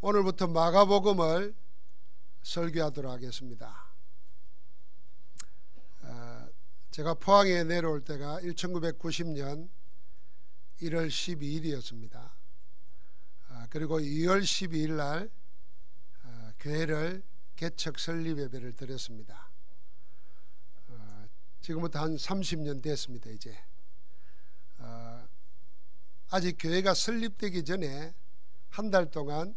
오늘부터 마가복음을 설교하도록 하겠습니다. 제가 포항에 내려올 때가 1990년 1월 12일이었습니다. 그리고 2월 12일 날 교회를 개척 설립 예배를 드렸습니다. 지금부터 한 30년 됐습니다. 이제 아직 교회가 설립되기 전에 한 달 동안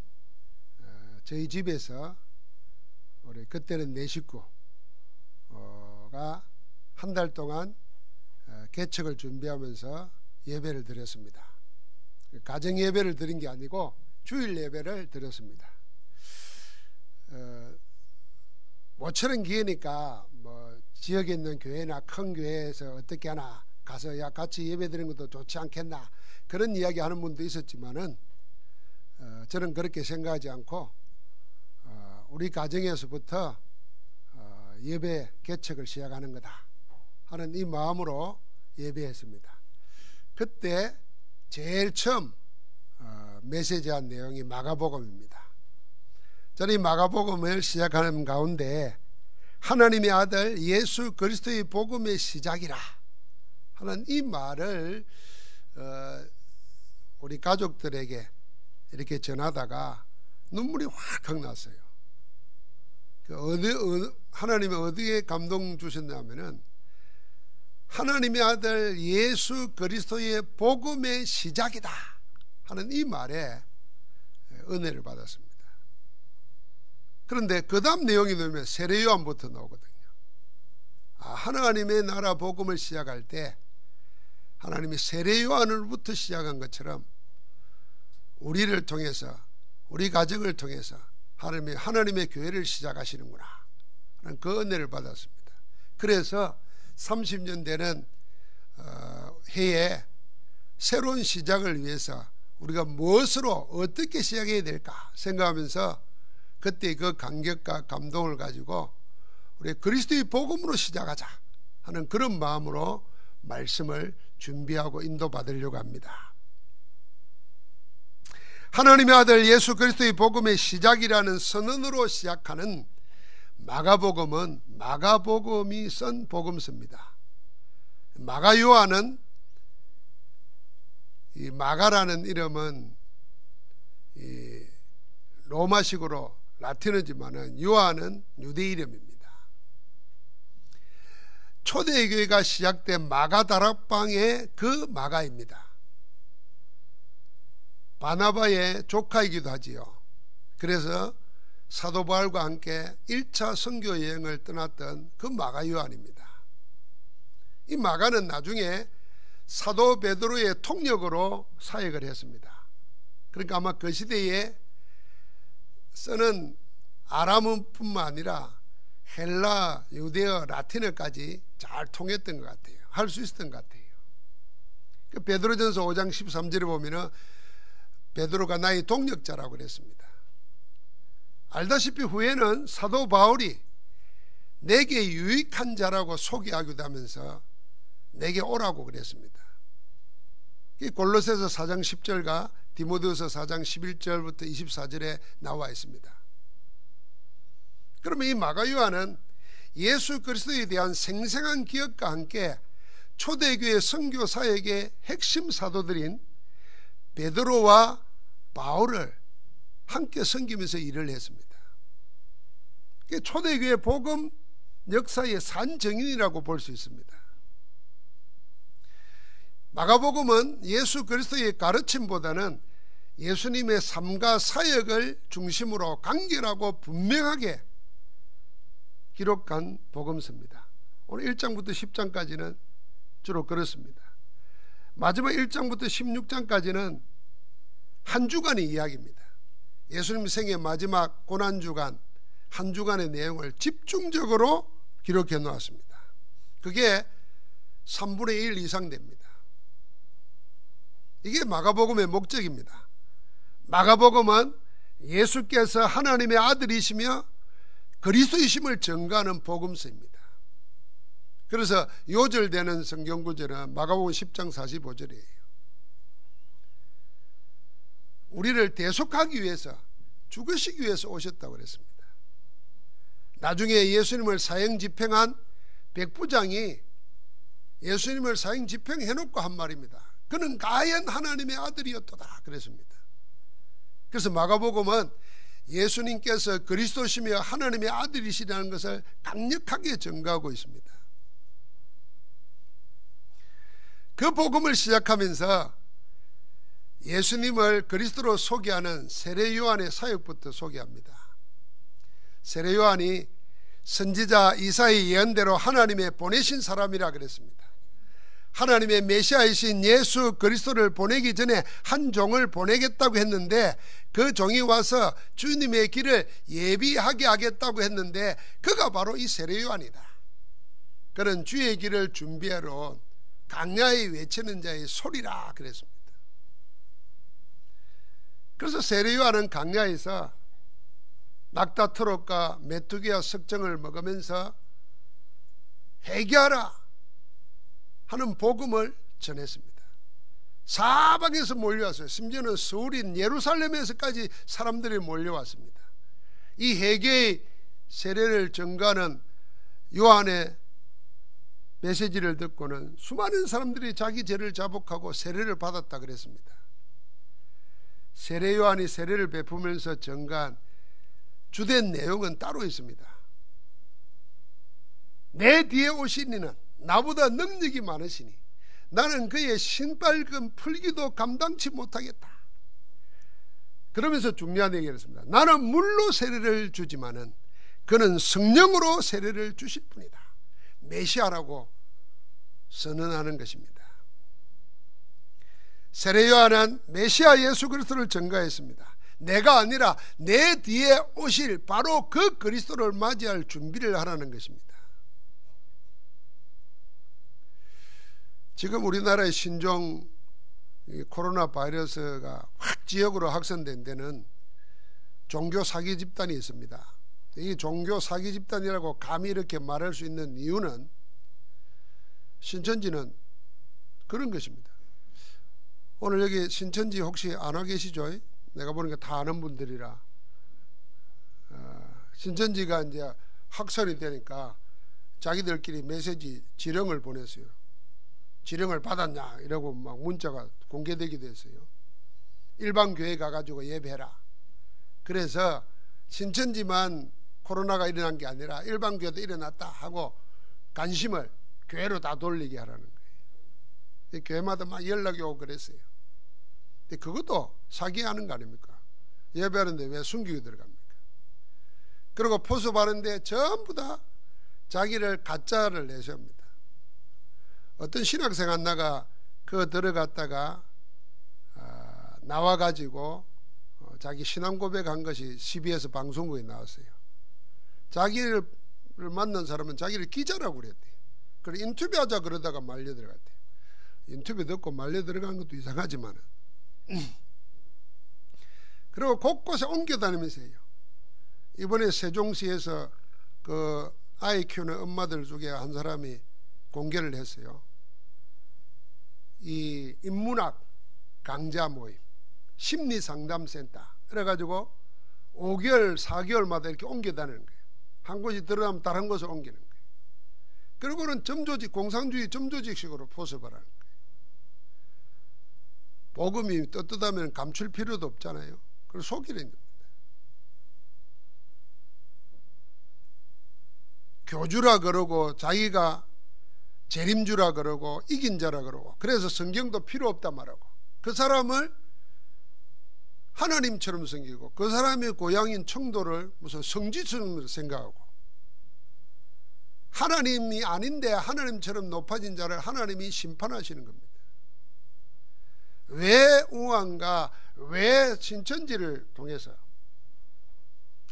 저희 집에서 우리 그때는 4식구가 한 달 동안 개척을 준비하면서 예배를 드렸습니다. 가정 예배를 드린 게 아니고 주일 예배를 드렸습니다. 모처럼 기회니까 뭐 지역에 있는 교회나 큰 교회에서 어떻게 하나 가서 야 같이 예배 드리는 것도 좋지 않겠나 그런 이야기 하는 분도 있었지만은 저는 그렇게 생각하지 않고 우리 가정에서부터 예배 개척을 시작하는 거다 하는 이 마음으로 예배했습니다. 그때 제일 처음 메시지한 내용이 마가복음입니다. 저는 이 마가복음을 시작하는 가운데 하나님의 아들 예수 그리스도의 복음의 시작이라 하는 이 말을 우리 가족들에게 이렇게 전하다가 눈물이 확 났어요. 하나님이 어디에 감동 주셨냐면은 하나님의 아들 예수 그리스도의 복음의 시작이다 하는 이 말에 은혜를 받았습니다. 그런데 그 다음 내용이 나오면 세례요한부터 나오거든요. 하나님의 나라 복음을 시작할 때 하나님이 세례요한으로부터 시작한 것처럼 우리를 통해서 우리 가정을 통해서 하나님의 교회를 시작하시는구나 하는 그 은혜를 받았습니다. 그래서 30년 되는 해에 새로운 시작을 위해서 우리가 무엇으로 어떻게 시작해야 될까 생각하면서 그때 그 감격과 감동을 가지고 우리 그리스도의 복음으로 시작하자 하는 그런 마음으로 말씀을 준비하고 인도받으려고 합니다. 하나님의 아들 예수 그리스도의 복음의 시작이라는 선언으로 시작하는 마가복음은 마가복음이 쓴 복음서입니다. 마가요한은 이 마가라는 이름은 이 로마식으로 라틴어지만은 요한은 유대 이름입니다. 초대교회가 시작된 마가 다락방의 그 마가입니다. 바나바의 조카이기도 하지요. 그래서 사도 바울과 함께 1차 선교 여행을 떠났던 그 마가 요한입니다. 이 마가는 나중에 사도 베드로의 통역으로 사역을 했습니다. 그러니까 아마 그 시대에 쓰는 아람어뿐만 아니라 헬라, 유대어, 라틴어까지 잘 통했던 것 같아요. 할 수 있었던 것 같아요. 그 베드로전서 5장 13절에 보면은 베드로가 나의 동역자라고 그랬습니다. 알다시피 후에는 사도 바울이 내게 유익한 자라고 소개하기도 하면서 내게 오라고 그랬습니다. 골로새서 4장 10절과 디모데후서 4장 11절부터 24절에 나와 있습니다. 그러면 이 마가 요한은 예수 그리스도에 대한 생생한 기억과 함께 초대교회 선교 사역의 핵심 사도들인 베드로와 바울을 함께 섬기면서 일을 했습니다. 초대교회 복음 역사의 산증인이라고 볼 수 있습니다. 마가복음은 예수 그리스도의 가르침보다는 예수님의 삶과 사역을 중심으로 간결하고 분명하게 기록한 복음서입니다. 오늘 1장부터 10장까지는 주로 그렇습니다. 마지막 1장부터 16장까지는 한 주간의 이야기입니다. 예수님 생애 마지막 고난주간 한 주간의 내용을 집중적으로 기록해 놓았습니다. 그게 3분의 1 이상 됩니다. 이게 마가복음의 목적입니다. 마가복음은 예수께서 하나님의 아들이시며 그리스도이심을 증거하는 복음서입니다. 그래서 요절되는 성경구절은 마가복음 10장 45절이에요. 우리를 대속하기 위해서 죽으시기 위해서 오셨다고 그랬습니다. 나중에 예수님을 사형 집행한 백부장이 예수님을 사형 집행해놓고 한 말입니다. 그는 가연 하나님의 아들이었도다 그랬습니다. 그래서 마가복음은 예수님께서 그리스도시며 하나님의 아들이시라는 것을 강력하게 증거하고 있습니다. 그 복음을 시작하면서 예수님을 그리스도로 소개하는 세례 요한의 사역부터 소개합니다. 세례 요한이 선지자 이사야의 예언대로 하나님의 보내신 사람이라 그랬습니다. 하나님의 메시아이신 예수 그리스도를 보내기 전에 한 종을 보내겠다고 했는데 그 종이 와서 주님의 길을 예비하게 하겠다고 했는데 그가 바로 이 세례 요한이다. 그는 주의 길을 준비하러 온 강야에 외치는 자의 소리라 그랬습니다. 그래서 세례 요한은 강야에서 낙타 트롯과 메뚜기와 석정을 먹으면서 회개하라 하는 복음을 전했습니다. 사방에서 몰려왔어요. 심지어는 서울인 예루살렘에서까지 사람들이 몰려왔습니다. 이 회개의 세례를 전가하는 요한의 메시지를 듣고는 수많은 사람들이 자기 죄를 자복하고 세례를 받았다 그랬습니다. 세례 요한이 세례를 베푸면서 전가한 주된 내용은 따로 있습니다. 내 뒤에 오신 이는 나보다 능력이 많으시니 나는 그의 신발금 풀기도 감당치 못하겠다. 그러면서 중요한 얘기를 했습니다. 나는 물로 세례를 주지만은 그는 성령으로 세례를 주실 뿐이다. 메시아라고 선언하는 것입니다. 세례 요한은 메시아 예수 그리스도를 증거했습니다. 내가 아니라 내 뒤에 오실 바로 그 그리스도를 맞이할 준비를 하라는 것입니다. 지금 우리나라의 신종 코로나 바이러스가 확 지역으로 확산된 데는 종교 사기 집단이 있습니다. 이 종교 사기 집단이라고 감히 이렇게 말할 수 있는 이유는 신천지는 그런 것입니다. 오늘 여기 신천지 혹시 안 와 계시죠? 내가 보니까 다 아는 분들이라. 신천지가 이제 확산이 되니까 자기들끼리 메시지 지령을 보냈어요. 지령을 받았냐 이러고 막 문자가 공개되기도 했어요. 일반 교회 가가지고 예배해라. 그래서 신천지만 코로나가 일어난 게 아니라 일반 교회도 일어났다 하고 관심을 교회로 다 돌리게 하라는 거예요. 교회마다 막 연락이 오고 그랬어요. 근데 그것도 사기하는 거 아닙니까? 예배하는데 왜 숨기고 들어갑니까? 그리고 포섭하는데 전부 다 자기를 가짜를 내세웁니다. 어떤 신학생 하나가 그 들어갔다가 나와가지고 자기 신앙 고백한 것이 CBS 방송국에 나왔어요. 자기를 만난 사람은 자기를 기자라고 그랬대요. 그래서 인터뷰하자 그러다가 말려 들어갔대요. 인터뷰 듣고 말려 들어간 것도 이상하지만은 그리고 곳곳에 옮겨 다니면서 해요. 이번에 세종시에서 그 아이 키우는 엄마들 중에 한 사람이 공개를 했어요. 이 인문학 강좌 모임 심리상담센터 그래가지고 5개월 4개월마다 이렇게 옮겨 다니는 거예요. 한 곳이 들어가면 다른 곳을 옮기는 거예요. 그리고는 점조직 공산주의 점조직식으로 포섭을 하는 거예요. 복음이 떳떳하면 감출 필요도 없잖아요. 그걸 속이는 겁니다. 교주라 그러고 자기가 재림주라 그러고 이긴 자라 그러고 그래서 성경도 필요 없다 말하고 그 사람을 하나님처럼 섬기고 그 사람의 고향인 청도를 무슨 성지처럼 생각하고 하나님이 아닌데 하나님처럼 높아진 자를 하나님이 심판하시는 겁니다. 왜 우한가 왜 신천지를 통해서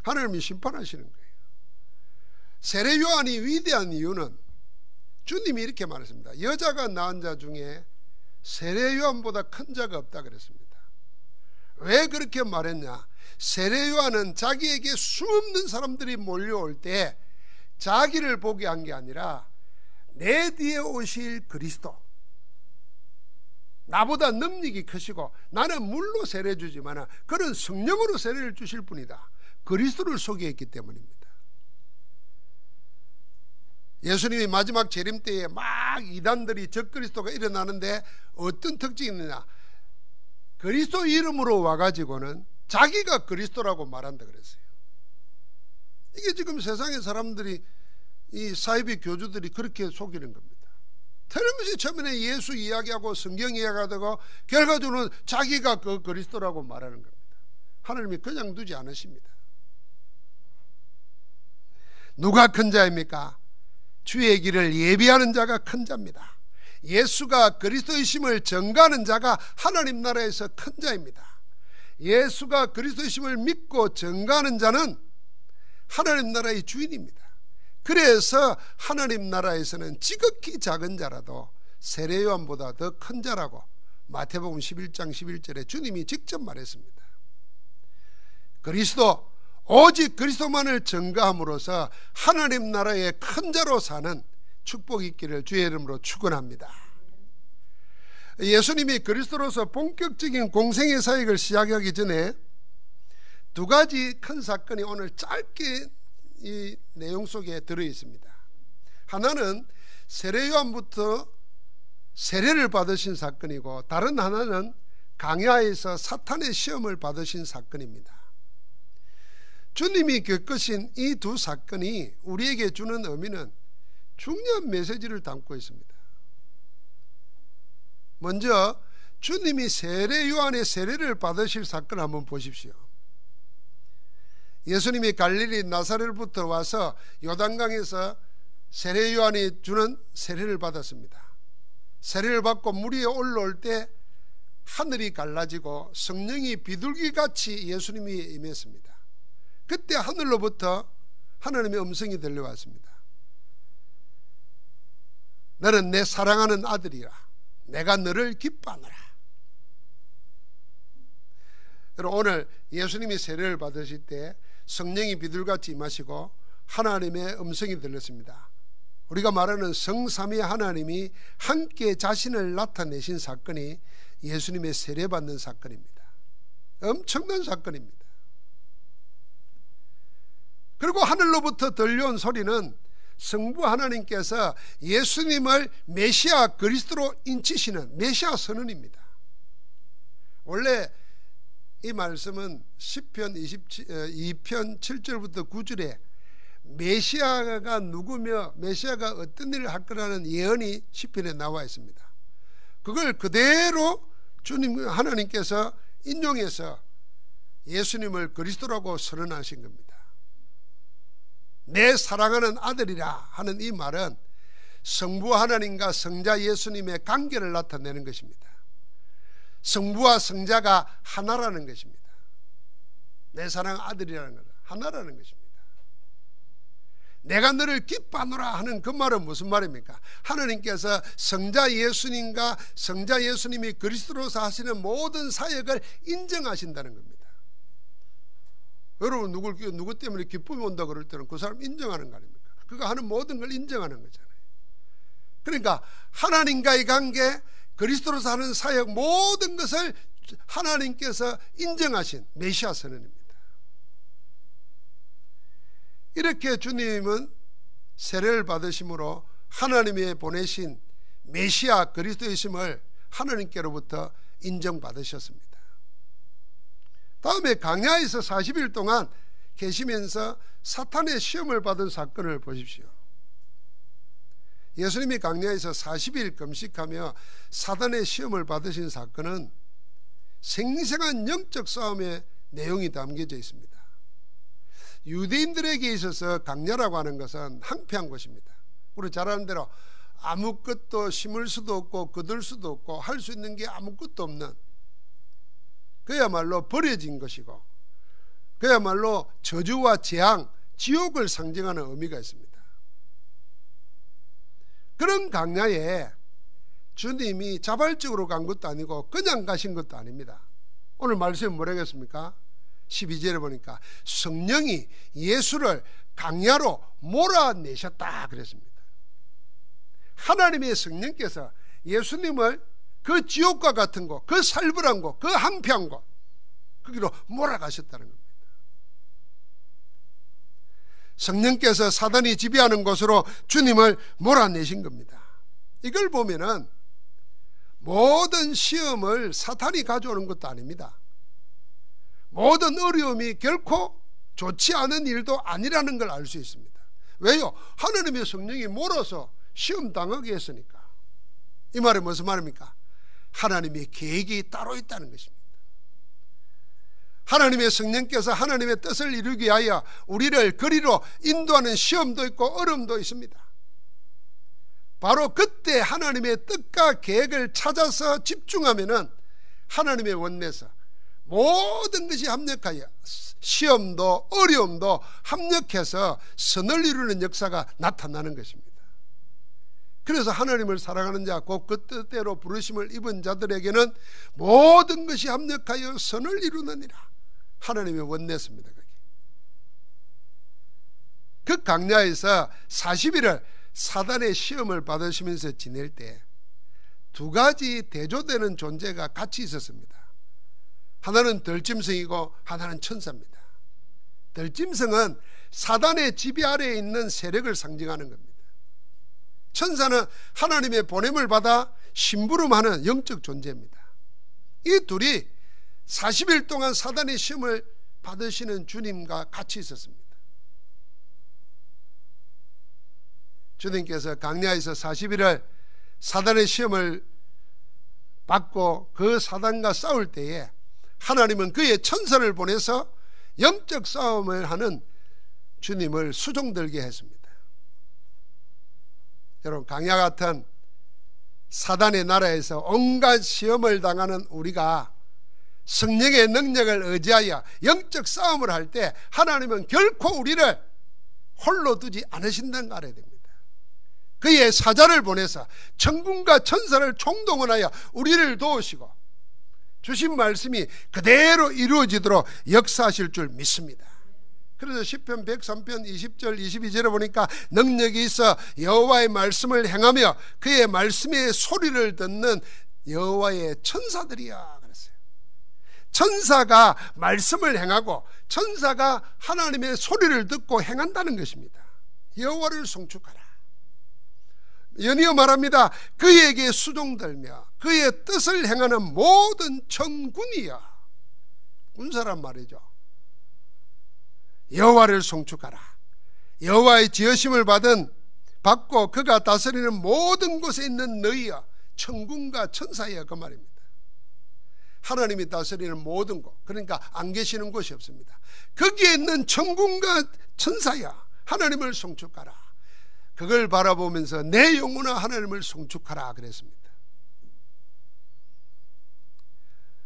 하나님이 심판하시는 거예요. 세례 요한이 위대한 이유는 주님이 이렇게 말했습니다. 여자가 낳은 자 중에 세례 요한보다 큰 자가 없다 그랬습니다. 왜 그렇게 말했냐? 세례 요한은 자기에게 수없는 사람들이 몰려올 때 자기를 보게 한 게 아니라 내 뒤에 오실 그리스도 나보다 능력이 크시고 나는 물로 세례 주지만 그는 성령으로 세례를 주실 분이다. 그리스도를 소개했기 때문입니다. 예수님이 마지막 재림 때에 막 이단들이 적그리스도가 일어나는데 어떤 특징이 있느냐, 그리스도 이름으로 와가지고는 자기가 그리스도라고 말한다 그랬어요. 이게 지금 세상의 사람들이, 이 사이비 교주들이 그렇게 속이는 겁니다. 틀림없이 처음에는 예수 이야기하고 성경 이야기하다가 결과적으로는 자기가 그 그리스도라고 말하는 겁니다. 하나님이 그냥 두지 않으십니다. 누가 큰 자입니까? 주의 길을 예비하는 자가 큰 자입니다. 예수가 그리스도이심을 전가하는 자가 하나님 나라에서 큰 자입니다. 예수가 그리스도이심을 믿고 전가하는 자는 하나님 나라의 주인입니다. 그래서 하나님 나라에서는 지극히 작은 자라도 세례 요한보다 더 큰 자라고 마태복음 11장 11절에 주님이 직접 말했습니다. 그리스도, 오직 그리스도만을 전가함으로써 하나님 나라의 큰 자로 사는 축복이 있기를 주의 이름으로 축원합니다. 예수님이 그리스도로서 본격적인 공생의 사역을 시작하기 전에 두 가지 큰 사건이 오늘 짧게 이 내용 속에 들어 있습니다. 하나는 세례 요한부터 세례를 받으신 사건이고, 다른 하나는 강야에서 사탄의 시험을 받으신 사건입니다. 주님이 겪으신 이 두 사건이 우리에게 주는 의미는 중요한 메시지를 담고 있습니다. 먼저 주님이 세례 요한의 세례를 받으실 사건을 한번 보십시오. 예수님이 갈릴리 나사렛부터 와서 요단강에서 세례 요한이 주는 세례를 받았습니다. 세례를 받고 물 위에 올라올 때 하늘이 갈라지고 성령이 비둘기같이 예수님 위에 임했습니다. 그때 하늘로부터 하나님의 음성이 들려왔습니다. 너는 내 사랑하는 아들이라, 내가 너를 기뻐하노라. 여러분, 오늘 예수님이 세례를 받으실 때 성령이 비둘기같이 임하시고 하나님의 음성이 들렸습니다. 우리가 말하는 성삼위 하나님이 함께 자신을 나타내신 사건이 예수님의 세례받는 사건입니다. 엄청난 사건입니다. 그리고 하늘로부터 들려온 소리는 성부 하나님께서 예수님을 메시아 그리스도로 인치시는 메시아 선언입니다. 원래 이 말씀은 시편 2편 7절부터 9절에 메시아가 누구며 메시아가 어떤 일을 할 거라는 예언이 시편에 나와 있습니다. 그걸 그대로 주님 하나님께서 인용해서 예수님을 그리스도라고 선언하신 겁니다. 내 사랑하는 아들이라 하는 이 말은 성부 하나님과 성자 예수님의 관계를 나타내는 것입니다. 성부와 성자가 하나라는 것입니다. 내 사랑 아들이라는 것은 하나라는 것입니다. 내가 너를 기뻐하노라 하는 그 말은 무슨 말입니까? 하나님께서 성자 예수님과 성자 예수님이 그리스도로서 하시는 모든 사역을 인정하신다는 겁니다. 여러분, 누구 때문에 기쁨이 온다 그럴 때는 그 사람 인정하는 거 아닙니까? 그가 하는 모든 걸 인정하는 거잖아요. 그러니까 하나님과의 관계, 그리스도로서 하는 사역, 모든 것을 하나님께서 인정하신 메시아 선언입니다. 이렇게 주님은 세례를 받으심으로 하나님이 보내신 메시아 그리스도이심을 하나님께로부터 인정받으셨습니다. 다음에 광야에서 40일 동안 계시면서 사탄의 시험을 받은 사건을 보십시오. 예수님이 광야에서 40일 금식하며 사탄의 시험을 받으신 사건은 생생한 영적 싸움의 내용이 담겨져 있습니다. 유대인들에게 있어서 광야라고 하는 것은 황폐한 곳입니다. 우리 잘 아는 대로 아무것도 심을 수도 없고 거둘 수도 없고 할 수 있는 게 아무것도 없는, 그야말로 버려진 것이고, 그야말로 저주와 재앙, 지옥을 상징하는 의미가 있습니다. 그런 광야에 주님이 자발적으로 간 것도 아니고 그냥 가신 것도 아닙니다. 오늘 말씀이 뭐라고 했습니까? 12절에 보니까 성령이 예수를 광야로 몰아내셨다 그랬습니다. 하나님의 성령께서 예수님을 그 지옥과 같은 곳, 그 살벌한 곳, 그 황폐한 곳, 거기로 몰아가셨다는 겁니다. 성령께서 사단이 지배하는 곳으로 주님을 몰아내신 겁니다. 이걸 보면은 모든 시험을 사탄이 가져오는 것도 아닙니다. 모든 어려움이 결코 좋지 않은 일도 아니라는 걸 알 수 있습니다. 왜요? 하나님의 성령이 몰아서 시험 당하게 했으니까. 이 말은 무슨 말입니까? 하나님의 계획이 따로 있다는 것입니다. 하나님의 성령께서 하나님의 뜻을 이루기 위하여 우리를 그리로 인도하는 시험도 있고 어려움도 있습니다. 바로 그때 하나님의 뜻과 계획을 찾아서 집중하면은 하나님의 원내에서 모든 것이 합력하여 시험도 어려움도 합력해서 선을 이루는 역사가 나타나는 것입니다. 그래서 하나님을 사랑하는 자, 곧 그 뜻대로 부르심을 입은 자들에게는 모든 것이 합력하여 선을 이루느니라. 하나님의 원내였습니다. 그 광야에서 40일을 사단의 시험을 받으시면서 지낼 때 두 가지 대조되는 존재가 같이 있었습니다. 하나는 들짐승이고 하나는 천사입니다. 들짐승은 사단의 지배 아래에 있는 세력을 상징하는 겁니다. 천사는 하나님의 보냄을 받아 심부름하는 영적 존재입니다. 이 둘이 40일 동안 사단의 시험을 받으시는 주님과 같이 있었습니다. 주님께서 광야에서 40일을 사단의 시험을 받고 그 사단과 싸울 때에 하나님은 그의 천사를 보내서 영적 싸움을 하는 주님을 수종들게 했습니다. 여러분, 광야 같은 사단의 나라에서 온갖 시험을 당하는 우리가 성령의 능력을 의지하여 영적 싸움을 할 때 하나님은 결코 우리를 홀로 두지 않으신다는 걸 알아야 됩니다. 그의 사자를 보내서 천군과 천사를 총동원하여 우리를 도우시고 주신 말씀이 그대로 이루어지도록 역사하실 줄 믿습니다. 그래서 시편 103편 20절 22절에 보니까 능력이 있어 여호와의 말씀을 행하며 그의 말씀의 소리를 듣는 여호와의 천사들이야 그랬어요. 천사가 말씀을 행하고 천사가 하나님의 소리를 듣고 행한다는 것입니다. 여호와를 송축하라. 연이어 말합니다. 그에게 수종들며 그의 뜻을 행하는 모든 천군이여. 군사란 말이죠. 여호와를 송축하라. 여호와의 지으심을 받고 그가 다스리는 모든 곳에 있는 너희여. 천군과 천사여, 그 말입니다. 하나님이 다스리는 모든 곳, 그러니까 안 계시는 곳이 없습니다. 거기에 있는 천군과 천사여, 하나님을 송축하라. 그걸 바라보면서 내 영혼아 하나님을 송축하라 그랬습니다.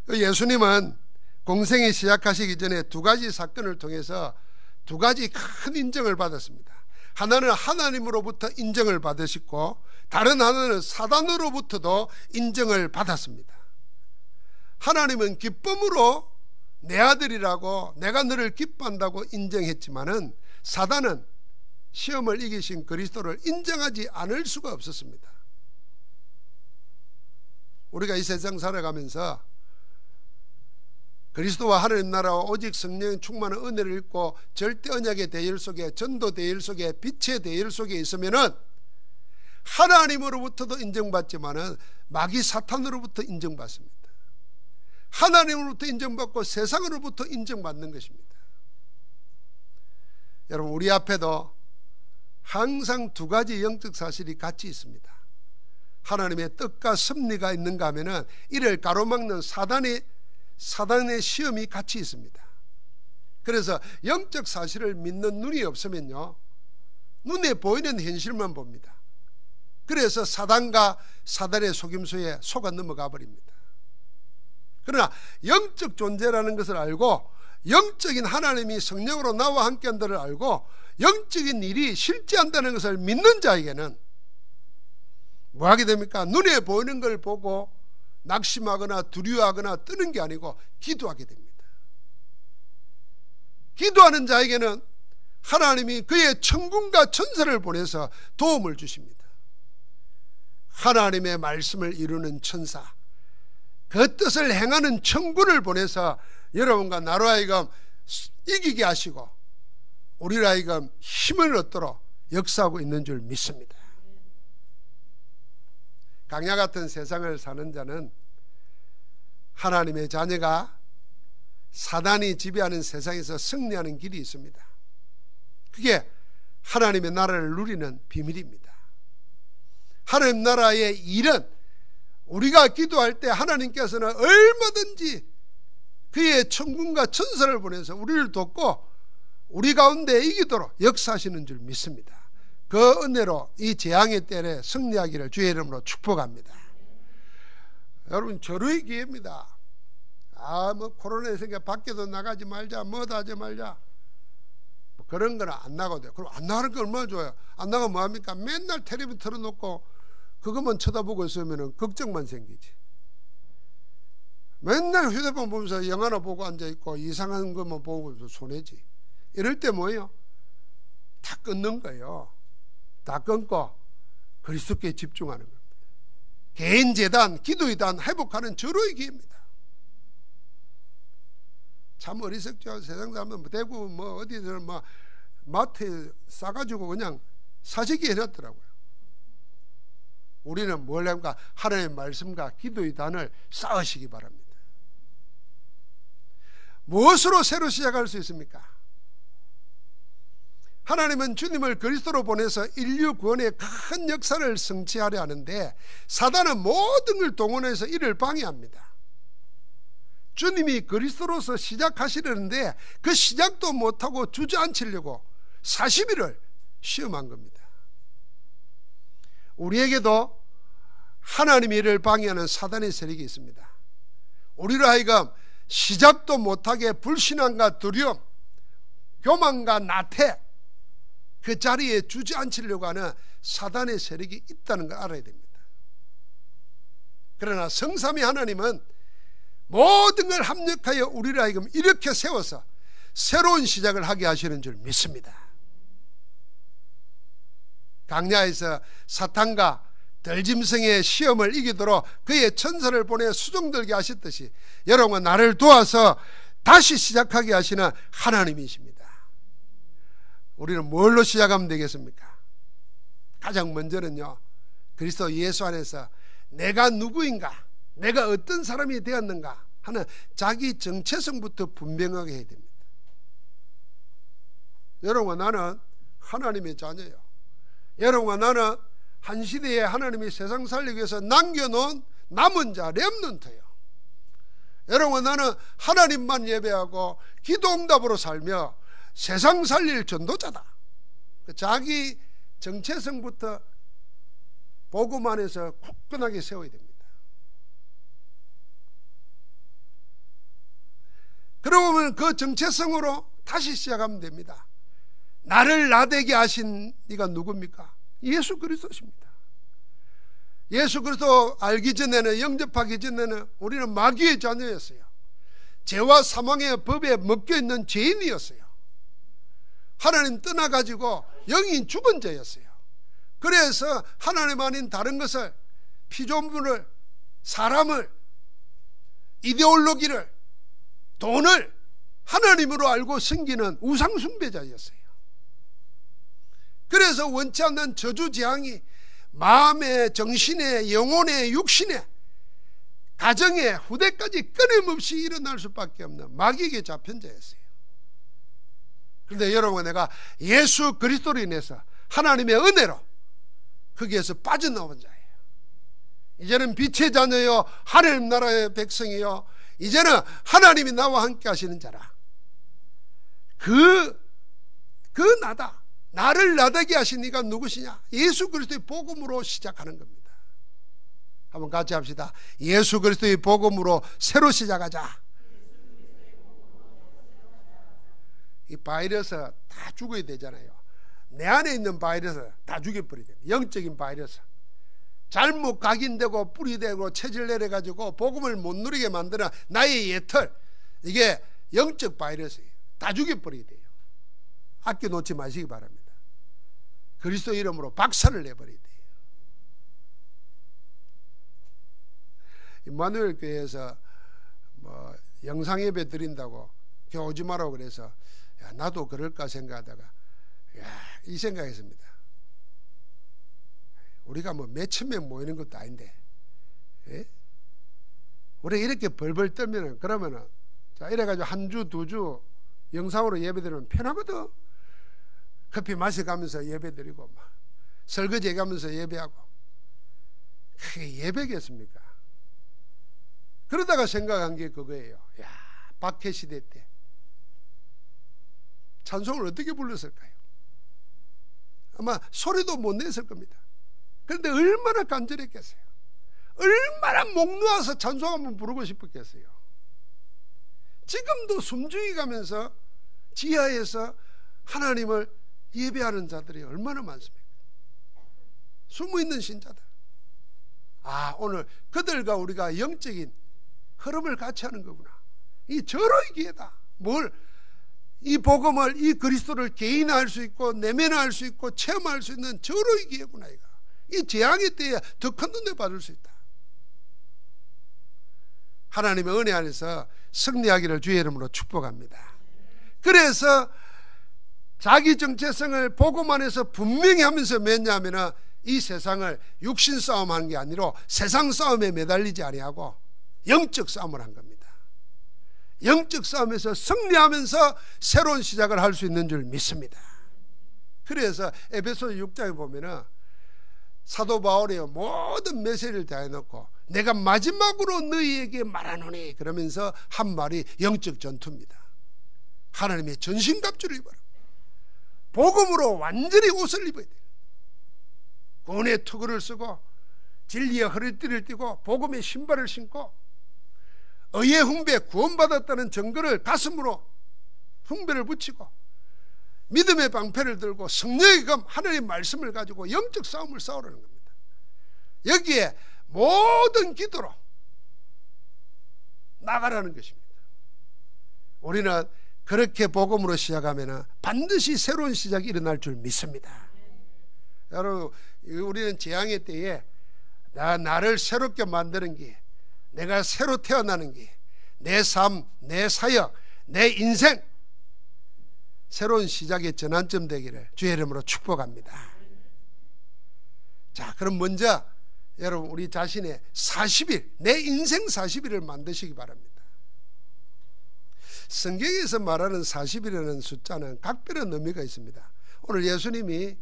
예수님은 공생이 시작하시기 전에 두 가지 사건을 통해서 두 가지 큰 인정을 받았습니다. 하나는 하나님으로부터 인정을 받으시고 다른 하나는 사단으로부터도 인정을 받았습니다. 하나님은 기쁨으로 내 아들이라고 내가 너를 기뻐한다고 인정했지만은 사단은 시험을 이기신 그리스도를 인정하지 않을 수가 없었습니다. 우리가 이 세상 살아가면서 그리스도와 하나님 나라와 오직 성령의 충만한 은혜를 읽고 절대 언약의 대열 속에, 전도 대열 속에, 빛의 대열 속에 있으면은 하나님으로부터도 인정받지만은 마귀 사탄으로부터 인정받습니다. 하나님으로부터 인정받고 세상으로부터 인정받는 것입니다. 여러분, 우리 앞에도 항상 두 가지 영적 사실이 같이 있습니다. 하나님의 뜻과 섭리가 있는가 하면은 이를 가로막는 사단의 시험이 같이 있습니다. 그래서 영적 사실을 믿는 눈이 없으면요, 눈에 보이는 현실만 봅니다. 그래서 사단과 사단의 속임수에 속아 넘어가 버립니다. 그러나 영적 존재라는 것을 알고 영적인 하나님이 성령으로 나와 함께 한다를 알고 영적인 일이 실제한다는 것을 믿는 자에게는 뭐 하게 됩니까? 눈에 보이는 걸 보고 낙심하거나 두려워하거나 뜨는 게 아니고 기도하게 됩니다. 기도하는 자에게는 하나님이 그의 천군과 천사를 보내서 도움을 주십니다. 하나님의 말씀을 이루는 천사, 그 뜻을 행하는 천군을 보내서 여러분과 나로 하여금 이기게 하시고 우리로 하여금 힘을 얻도록 역사하고 있는 줄 믿습니다. 강야 같은 세상을 사는 자는 하나님의 자녀가 사단이 지배하는 세상에서 승리하는 길이 있습니다. 그게 하나님의 나라를 누리는 비밀입니다. 하나님 나라의 일은 우리가 기도할 때 하나님께서는 얼마든지 그의 천군과 천사를 보내서 우리를 돕고 우리 가운데 이기도록 역사하시는 줄 믿습니다. 그 은혜로 이 재앙의 때에 승리하기를 주의 이름으로 축복합니다. 여러분, 절호의 기회입니다. 코로나 생겨 밖에도 나가지 말자, 뭐도 하지 말자, 그런 거는 안 나가도 돼요. 그럼 안 나가는 게 얼마나 좋아요. 안 나가면 뭐합니까? 맨날 텔레비전 틀어놓고 그것만 쳐다보고 있으면 걱정만 생기지. 맨날 휴대폰 보면서 영화나 보고 앉아있고 이상한 것만 보고 손해지. 이럴 때 뭐예요? 다 끊는 거예요. 다 끊고 그리스도께 집중하는 겁니다. 개인 재단, 기도의 단 회복하는 절호의 기회입니다. 참 어리석죠. 세상 사람은 대구 어디든 마트에 싸가지고 그냥 사재기 해놨더라고요. 우리는 뭘 합니까? 하나님의 말씀과 기도의 단을 쌓으시기 바랍니다. 무엇으로 새로 시작할 수 있습니까? 하나님은 주님을 그리스도로 보내서 인류 구원의 큰 역사를 성취하려 하는데 사단은 모든 걸 동원해서 이를 방해합니다. 주님이 그리스도로서 시작하시려는데 그 시작도 못하고 주저앉히려고 40일을 시험한 겁니다. 우리에게도 하나님의 일을 방해하는 사단의 세력이 있습니다. 우리로 하여금 시작도 못하게 불신앙과 두려움, 교만과 나태, 그 자리에 주저앉히려고 하는 사단의 세력이 있다는 걸 알아야 됩니다. 그러나 성삼위 하나님은 모든 걸 합력하여 우리를 하여금 이렇게 세워서 새로운 시작을 하게 하시는 줄 믿습니다. 강야에서 사탄과 들짐승의 시험을 이기도록 그의 천사를 보내 수종들게 하셨듯이 여러분은 나를 도와서 다시 시작하게 하시는 하나님이십니다. 우리는 뭘로 시작하면 되겠습니까? 가장 먼저는요, 그리스도 예수 안에서 내가 누구인가, 내가 어떤 사람이 되었는가 하는 자기 정체성부터 분명하게 해야 됩니다. 여러분과 나는 하나님의 자녀예요. 여러분과 나는 한 시대에 하나님이 세상 살리기 위해서 남겨놓은 남은 자 렘넌트예요. 여러분과 나는 하나님만 예배하고 기도응답으로 살며 세상 살릴 전도자다. 자기 정체성부터 복음 안에서 굳건하게 세워야 됩니다. 그러고 보면 그 정체성으로 다시 시작하면 됩니다. 나를 나되게 하신 이가 누굽니까? 예수 그리스도십니다. 예수 그리스도 알기 전에는, 영접하기 전에는 우리는 마귀의 자녀였어요. 죄와 사망의 법에 묶여있는 죄인이었어요. 하나님 떠나가지고 영이 죽은 자였어요. 그래서 하나님 아닌 다른 것을, 피조물을, 사람을, 이데올로기를, 돈을 하나님으로 알고 섬기는 우상숭배자였어요. 그래서 원치 않는 저주재앙이 마음에, 정신에, 영혼에, 육신에, 가정에, 후대까지 끊임없이 일어날 수밖에 없는 마귀에게 잡힌 자였어요. 그런데 여러분, 내가 예수 그리스도로 인해서 하나님의 은혜로 거기에서 빠져나온 자예요. 이제는 빛의 자녀요, 하나님 나라의 백성이요, 이제는 하나님이 나와 함께 하시는 자라. 그 나다. 나를 나되게 하신 이가 누구시냐? 예수 그리스도의 복음으로 시작하는 겁니다. 한번 같이 합시다. 예수 그리스도의 복음으로 새로 시작하자. 이 바이러스 다 죽어야 되잖아요. 내 안에 있는 바이러스 다 죽여버려야 됩니다. 영적인 바이러스. 잘못 각인되고 뿌리되고 체질 내려가지고 복음을 못 누리게 만드는 나의 예털, 이게 영적 바이러스예요. 다 죽여버려야 돼요. 아껴놓지 마시기 바랍니다. 그리스도 이름으로 박살을 내버려야 돼요. 임마누엘 교회에서 뭐 영상 예배 드린다고 교회 오지 마라고 그래서 야, 나도 그럴까 생각하다가 이 생각했습니다. 우리가 뭐 몇천 명 모이는 것도 아닌데, 예? 우리 이렇게 벌벌 떨면은 그러면은 자 이래가지고 한 주 두 주 영상으로 예배드리면 편하거든. 커피 마셔가면서 예배드리고 막 설거지 해가면서 예배하고 그게 예배겠습니까? 그러다가 생각한 게 그거예요. 야, 박해 시대 때 찬송을 어떻게 불렀을까요? 아마 소리도 못 냈을 겁니다. 그런데 얼마나 간절했겠어요. 얼마나 목 놓아서 찬송 한번 부르고 싶었겠어요. 지금도 숨죽이 가면서 지하에서 하나님을 예배하는 자들이 얼마나 많습니까? 숨어있는 신자들. 아, 오늘 그들과 우리가 영적인 흐름을 같이 하는 거구나. 이 절호의 기회다. 이 복음을, 이 그리스도를 개인화할 수 있고 내면화할 수 있고 체험할 수 있는 절호의 기회구나. 이 재앙의 때에 더 큰 은혜 받을 수 있다. 하나님의 은혜 안에서 승리하기를 주의 이름으로 축복합니다. 그래서 자기 정체성을 복음 안에서 분명히 하면서 맺냐면은 이 세상을 육신 싸움하는 게 아니라 세상 싸움에 매달리지 아니하고 영적 싸움을 한 겁니다. 영적 싸움에서 승리하면서 새로운 시작을 할 수 있는 줄 믿습니다. 그래서 에베소서 6장에 보면은 사도 바울이 모든 메시지를 다 해놓고 내가 마지막으로 너희에게 말하노니 그러면서 한 말이 영적 전투입니다. 하나님의 전신갑주를 입어라. 복음으로 완전히 옷을 입어야 돼요. 구원의 투구를 쓰고 진리의 허리띠를 띠고 복음의 신발을 신고 의의 훈배 구원받았다는 증거를 가슴으로 훈배를 붙이고 믿음의 방패를 들고 성령의 검 하나님의 말씀을 가지고 영적 싸움을 싸우라는 겁니다. 여기에 모든 기도로 나가라는 것입니다. 우리는 그렇게 복음으로 시작하면 반드시 새로운 시작이 일어날 줄 믿습니다. 여러분, 우리는 재앙의 때에 나를 새롭게 만드는 게, 내가 새로 태어나는 게, 내 삶, 내 사역, 내 인생 새로운 시작의 전환점 되기를 주의 이름으로 축복합니다. 자, 그럼 먼저 여러분 우리 자신의 40일, 내 인생 40일을 만드시기 바랍니다. 성경에서 말하는 40일이라는 숫자는 각별한 의미가 있습니다. 오늘 예수님이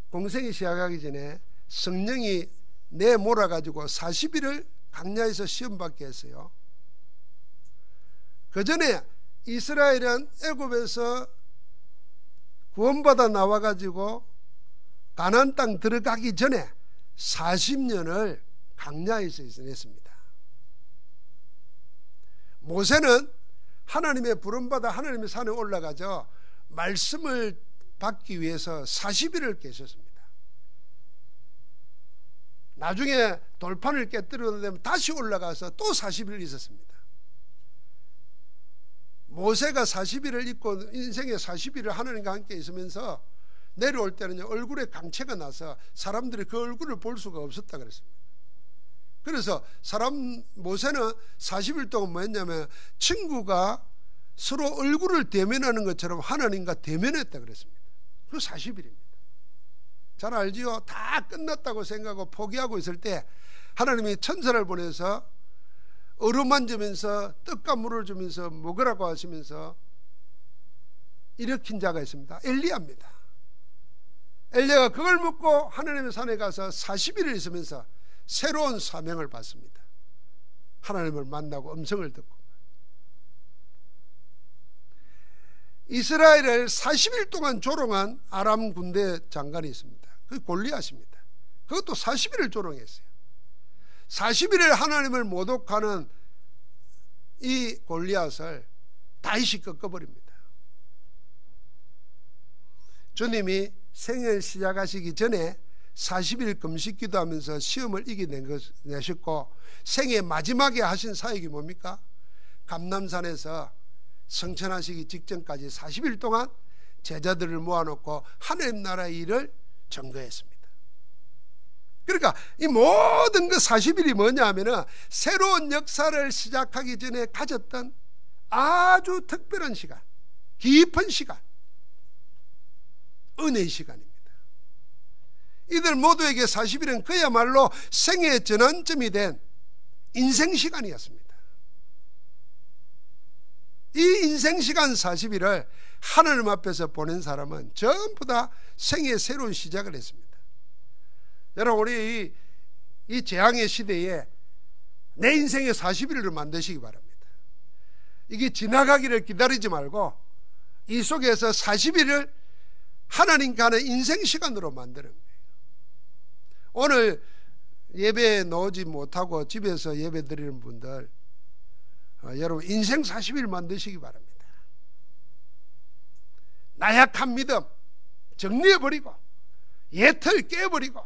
공생이 시작하기 전에 성령이 내몰아가지고 40일을 광야에서 시험받게 했어요. 그 전에 이스라엘은 애굽에서 구원받아 나와가지고 가나안 땅 들어가기 전에 40년을 광야에서 지냈습니다. 모세는 하나님의 부름받아 하나님의 산에 올라가서 말씀을 받기 위해서 40일을 계셨습니다. 나중에 돌판을 깨뜨리면 다시 올라가서 또 40일 있었습니다. 모세가 40일을 있고 인생의 40일을 하나님과 함께 있으면서 내려올 때는 얼굴에 강체가 나서 사람들이 그 얼굴을 볼 수가 없었다 그랬습니다. 그래서 모세는 40일 동안 뭐 했냐면 친구가 서로 얼굴을 대면하는 것처럼 하나님과 대면했다 그랬습니다. 그 40일입니다. 잘 알지요? 다 끝났다고 생각하고 포기하고 있을 때 하나님이 천사를 보내서 어루만지면서 떡과 물을 주면서 먹으라고 하시면서 일으킨 자가 있습니다. 엘리야입니다. 엘리야가 그걸 먹고 하나님의 산에 가서 40일을 있으면서 새로운 사명을 받습니다. 하나님을 만나고 음성을 듣고. 이스라엘을 40일 동안 조롱한 아람 군대 장관이 있습니다. 그게 골리앗입니다. 그것도 40일을 조롱했어요. 40일을 하나님을 모독하는 이 골리앗을 다윗이 꺾어버립니다. 주님이 생을 시작하시기 전에 40일 금식 기도하면서 시험을 이겨내셨고 생의 마지막에 하신 사역이 뭡니까? 감람산에서 성천하시기 직전까지 40일 동안 제자들을 모아놓고 하나님 나라의 일을 전거했습니다. 그러니까 이 모든 그 40일이 뭐냐 하면은 새로운 역사를 시작하기 전에 가졌던 아주 특별한 시간, 깊은 시간, 은혜의 시간입니다. 이들 모두에게 40일은 그야말로 생애의 전환점이 된 인생 시간이었습니다. 이 인생 시간 40일을 하나님 앞에서 보낸 사람은 전부 다 생애의 새로운 시작을 했습니다. 여러분, 우리 이 재앙의 시대에 내 인생의 40일을 만드시기 바랍니다. 이게 지나가기를 기다리지 말고 이 속에서 40일을 하나님과 하는 인생 시간으로 만드는 거예요. 오늘 예배에 나오지 못하고 집에서 예배 드리는 분들, 여러분 인생 40일 만드시기 바랍니다. 나약한 믿음 정리해버리고 예틀 깨버리고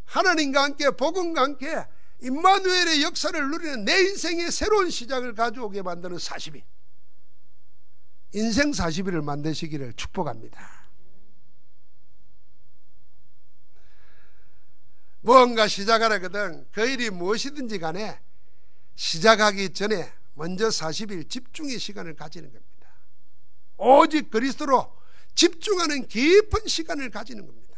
하나님과 함께 복음과 함께 임마누엘의 역사를 누리는 내 인생의 새로운 시작을 가져오게 만드는 40일, 인생 40일을 만드시기를 축복합니다. 무언가 시작하려거든 그 일이 무엇이든지 간에 시작하기 전에 먼저 40일 집중의 시간을 가지는 겁니다. 오직 그리스도로 집중하는 깊은 시간을 가지는 겁니다.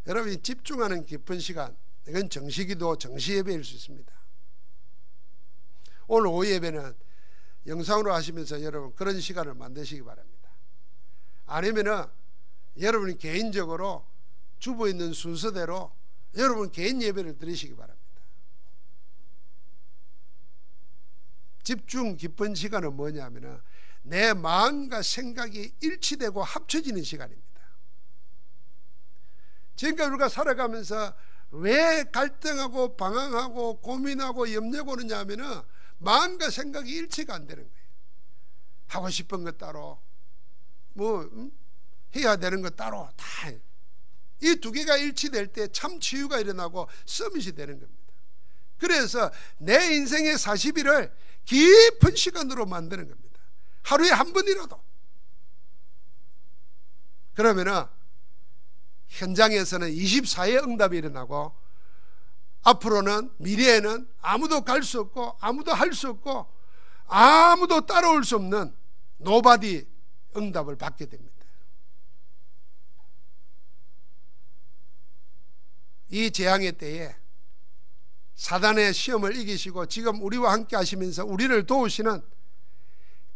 여러분이 집중하는 깊은 시간, 이건 정시기도 정시예배일 수 있습니다. 오늘 오후 예배는 영상으로 하시면서 여러분 그런 시간을 만드시기 바랍니다. 아니면은 여러분이 개인적으로 주보 있는 순서대로 여러분 개인 예배를 드리시기 바랍니다. 집중 깊은 시간은 뭐냐면은 내 마음과 생각이 일치되고 합쳐지는 시간입니다. 지금까지 우리가 살아가면서 왜 갈등하고 방황하고 고민하고 염려가 오느냐 하면은 마음과 생각이 일치가 안 되는 거예요. 하고 싶은 것 따로, 해야 되는 것 따로, 다 이 두 개가 일치될 때 참 치유가 일어나고 서밋이 되는 겁니다. 그래서 내 인생의 40일을 깊은 시간으로 만드는 겁니다. 하루에 한 번이라도. 그러면은 현장에서는 24의 응답이 일어나고 앞으로는 미래에는 아무도 갈 수 없고 아무도 할 수 없고 아무도 따라올 수 없는 노바디 응답을 받게 됩니다. 이 재앙의 때에 사단의 시험을 이기시고 지금 우리와 함께 하시면서 우리를 도우시는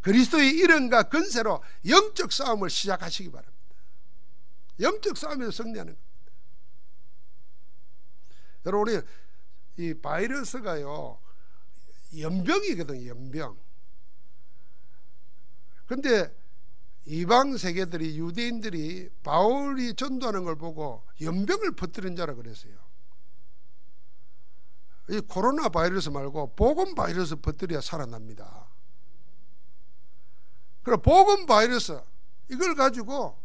그리스도의 이름과 근세로 영적 싸움을 시작하시기 바랍니다. 영적 싸움에서 승리하는 겁니다. 여러분, 우리 이 바이러스가요 연병이거든요. 연병. 근데 이방 세계들이, 유대인들이 바울이 전도하는 걸 보고 연병을 퍼뜨린 자라 그랬어요. 이 코로나 바이러스 말고 복음 바이러스 퍼뜨려야 살아납니다. 그럼 복음 바이러스 이걸 가지고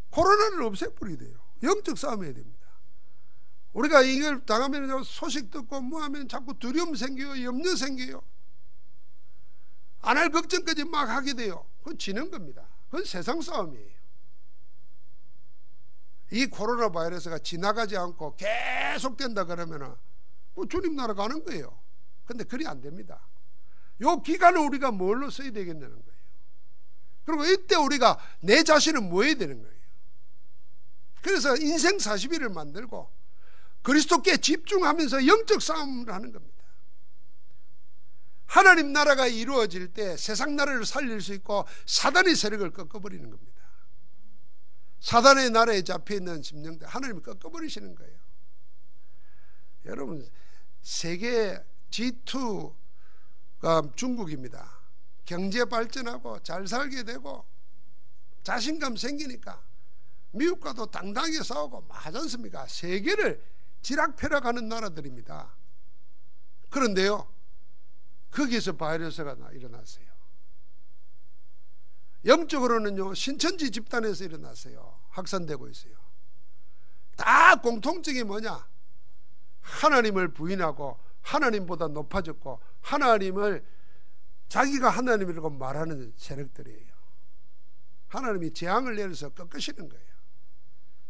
코로나를 없애버려야 돼요. 영적 싸움해야 됩니다. 우리가 이걸 당하면 소식 듣고 하면 자꾸 두려움 생겨요. 염려 생겨요. 안 할 걱정까지 막 하게 돼요. 그건 지는 겁니다. 그건 세상 싸움이에요. 이 코로나 바이러스가 지나가지 않고 계속된다 그러면은 주님 나라 가는 거예요. 근데 그리 안 됩니다. 요 기간을 우리가 뭘로 써야 되겠냐는 거예요. 그리고 이때 우리가 내 자신을 뭐 해야 되는 거예요. 그래서 인생 40일을 만들고 그리스도께 집중하면서 영적 싸움을 하는 겁니다. 하나님 나라가 이루어질 때 세상 나라를 살릴 수 있고 사단의 세력을 꺾어버리는 겁니다. 사단의 나라에 잡혀있는 심령들 하나님이 꺾어버리시는 거예요. 여러분, 세계 G2가 중국입니다. 경제 발전하고 잘 살게 되고 자신감 생기니까 미국과도 당당하게 싸우고 하지 않습니까? 세계를 지락펴락하는 나라들입니다. 그런데요, 거기서 바이러스가 일어났어요. 영적으로는요, 신천지 집단에서 일어났어요. 확산되고 있어요. 다 공통점이 뭐냐? 하나님을 부인하고 하나님보다 높아졌고 하나님을 자기가 하나님이라고 말하는 세력들이에요. 하나님이 재앙을 내려서 꺾으시는 거예요.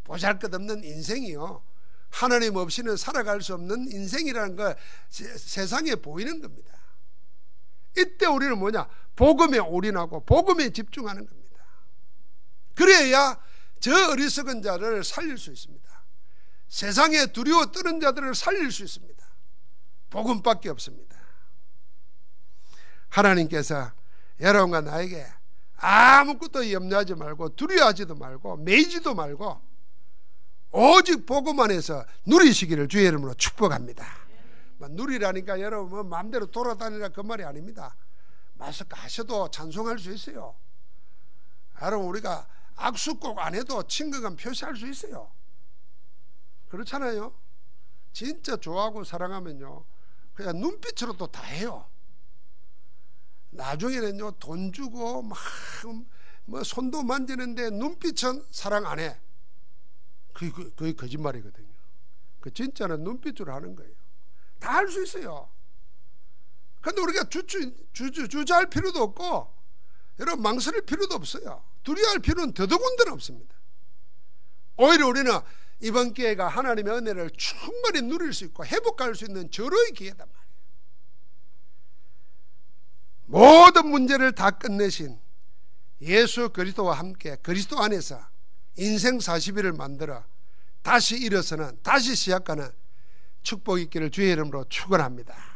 보잘것없는 인생이요, 하나님 없이는 살아갈 수 없는 인생이라는 거 세상에 보이는 겁니다. 이때 우리는 뭐냐? 복음에 올인하고 복음에 집중하는 겁니다. 그래야 저 어리석은 자를 살릴 수 있습니다. 세상에 두려워 떠는 자들을 살릴 수 있습니다. 복음밖에 없습니다. 하나님께서 여러분과 나에게 아무것도 염려하지 말고 두려워하지도 말고 매이지도 말고 오직 복음 안에서 누리시기를 주의 이름으로 축복합니다. 누리라니까 여러분 마음대로 돌아다니라 그 말이 아닙니다. 마스크 하셔도 찬송할 수 있어요. 여러분 우리가 악수 꼭 안 해도 친근감 표시할 수 있어요. 그렇잖아요. 진짜 좋아하고 사랑하면요 그냥 눈빛으로도 다 해요. 나중에는요 돈 주고 막 뭐 손도 만지는데 눈빛은 사랑 안 해. 그게 거짓말이거든요. 그 진짜는 눈빛으로 하는 거예요. 다 할 수 있어요. 근데 우리가 주저할 필요도 없고 여러분 망설일 필요도 없어요. 두려워할 필요는 더더군다나 없습니다. 오히려 우리는 이번 기회가 하나님의 은혜를 충분히 누릴 수 있고 회복할 수 있는 절호의 기회단 말이에요. 모든 문제를 다 끝내신 예수 그리스도와 함께 그리스도 안에서 인생 40일을 만들어 다시 일어서는 다시 시작하는 축복 있기를 주의 이름으로 축원합니다.